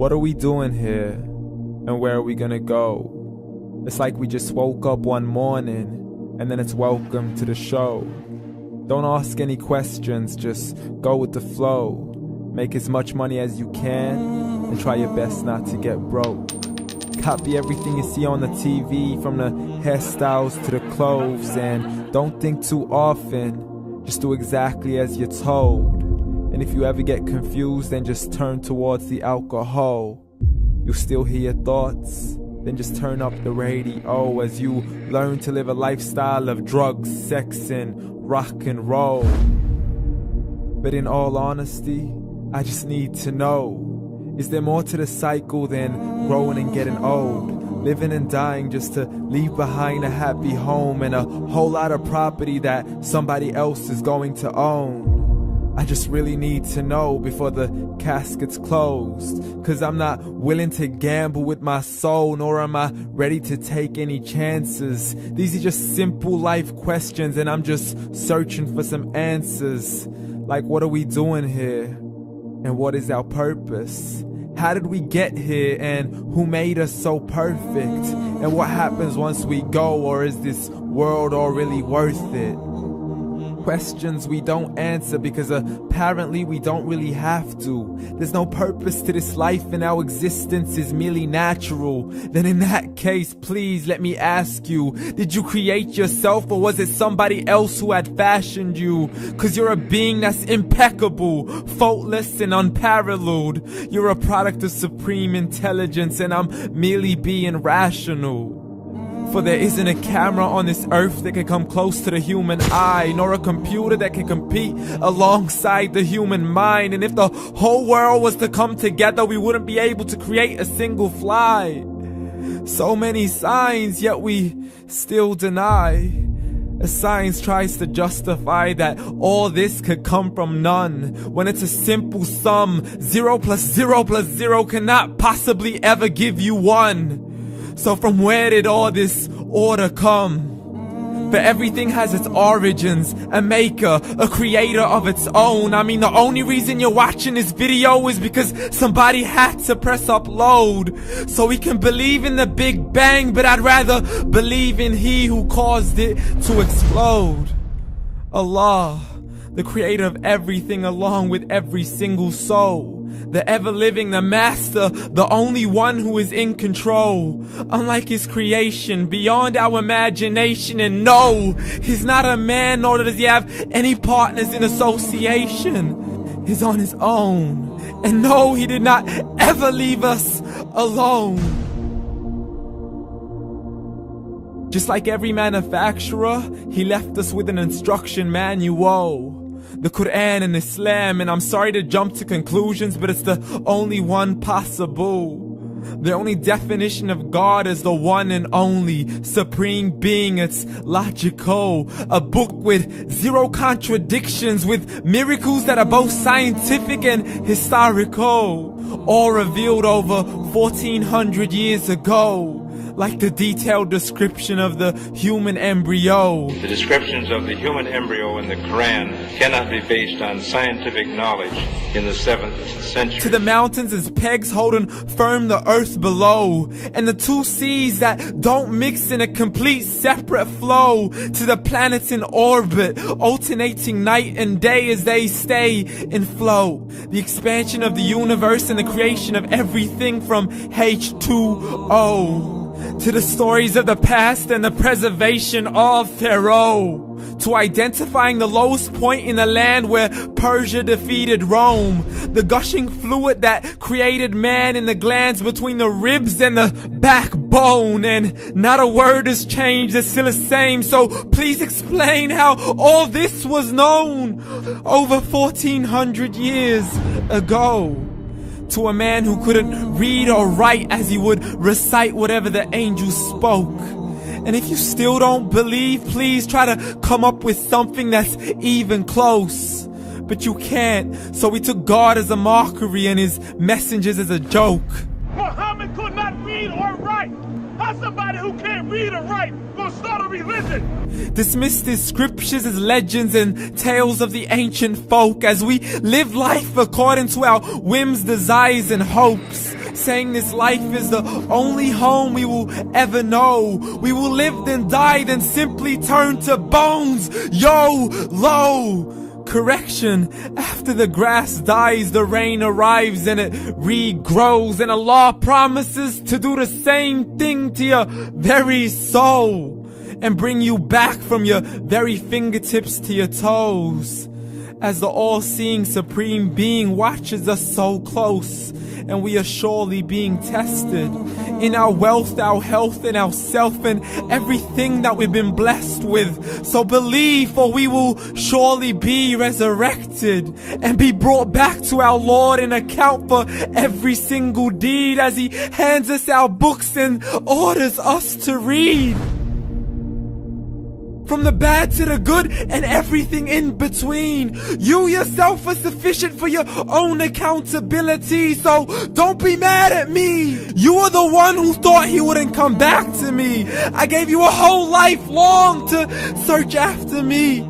What are we doing here? And where are we gonna go? It's like we just woke up one morning, and then it's welcome to the show. Don't ask any questions, just go with the flow. Make as much money as you can, and try your best not to get broke. Copy everything you see on the TV, from the hairstyles to the clothes, and don't think too often, just do exactly as you're told. And if you ever get confused, then just turn towards the alcohol. You'll still hear your thoughts, then just turn up the radio as you learn to live a lifestyle of drugs, sex, and rock and roll. But in all honesty, I just need to know, is there more to the cycle than growing and getting old? Living and dying just to leave behind a happy home and a whole lot of property that somebody else is going to own. I just really need to know before the casket's closed, 'cause I'm not willing to gamble with my soul, nor am I ready to take any chances. These are just simple life questions, and I'm just searching for some answers. Like, what are we doing here? And what is our purpose? How did we get here, and who made us so perfect? And what happens once we go, or is this world all really worth it? Questions we don't answer because apparently we don't really have to. There's no purpose to this life and our existence is merely natural. Then in that case, please let me ask you, did you create yourself, or was it somebody else who had fashioned you? 'Cause you're a being that's impeccable, faultless and unparalleled. You're a product of supreme intelligence, and I'm merely being rational. For there isn't a camera on this earth that can come close to the human eye, nor a computer that can compete alongside the human mind. And if the whole world was to come together, we wouldn't be able to create a single fly. So many signs, yet we still deny. As science tries to justify that all this could come from none, when it's a simple sum. 0 plus 0 plus 0 cannot possibly ever give you 1. So from where did all this order come? For everything has its origins, a maker, a creator of its own. I mean, the only reason you're watching this video is because somebody had to press upload. So we can believe in the Big Bang, but I'd rather believe in He who caused it to explode. Allah, the creator of everything along with every single soul. The ever-living, the master, the only one who is in control. Unlike his creation, beyond our imagination. And no, he's not a man, nor does he have any partners in association. He's on his own. And no, he did not ever leave us alone. Just like every manufacturer, he left us with an instruction manual. The Quran and Islam, and I'm sorry to jump to conclusions, but it's the only one possible. The only definition of God is the one and only supreme being. It's logical, a book with 0 contradictions, with miracles that are both scientific and historical, all revealed over 1400 years ago. Like the detailed description of the human embryo. The descriptions of the human embryo in the Quran cannot be based on scientific knowledge in the 7th century. To the mountains as pegs holding firm the earth below, and the 2 seas that don't mix in a complete separate flow. To the planets in orbit, alternating night and day as they stay in flow. The expansion of the universe and the creation of everything from H2O. To the stories of the past and the preservation of Pharaoh. To identifying the lowest point in the land where Persia defeated Rome. The gushing fluid that created man in the glands between the ribs and the backbone. And not a word has changed, it's still the same. So please explain how all this was known over 1400 years ago. To a man who couldn't read or write as he would recite whatever the angels spoke. And if you still don't believe, please try to come up with something that's even close. But you can't, so we took God as a mockery and his messengers as a joke. Muhammad could not read or write. How's somebody who can't read or write gonna start a religion? Dismissed his scriptures as legends and tales of the ancient folk as we live life according to our whims, desires, and hopes. saying this life is the only home we will ever know. We will live then die, then simply turn to bones. YOLO! Correction, after the grass dies, the rain arrives and it regrows, and Allah promises to do the same thing to your very soul and bring you back from your very fingertips to your toes, as the all-seeing supreme being watches us so close, and we are surely being tested in our wealth, our health, and our self, and everything that we've been blessed with. So believe, for we will surely be resurrected and be brought back to our Lord and account for every single deed, as He hands us our books and orders us to read. From the bad to the good and everything in between. You yourself are sufficient for your own accountability, so don't be mad at me. You are the one who thought He wouldn't come back to me. I gave you a whole life long to search after me,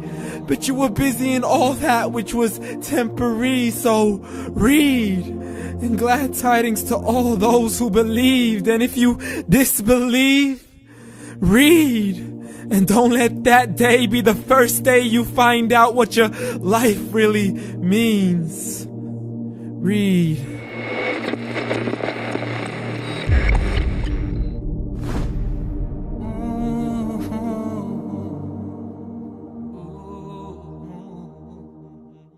but you were busy in all that which was temporary. So read, and glad tidings to all those who believed. And if you disbelieve, read. And don't let that day be the first day you find out what your life really means. Read.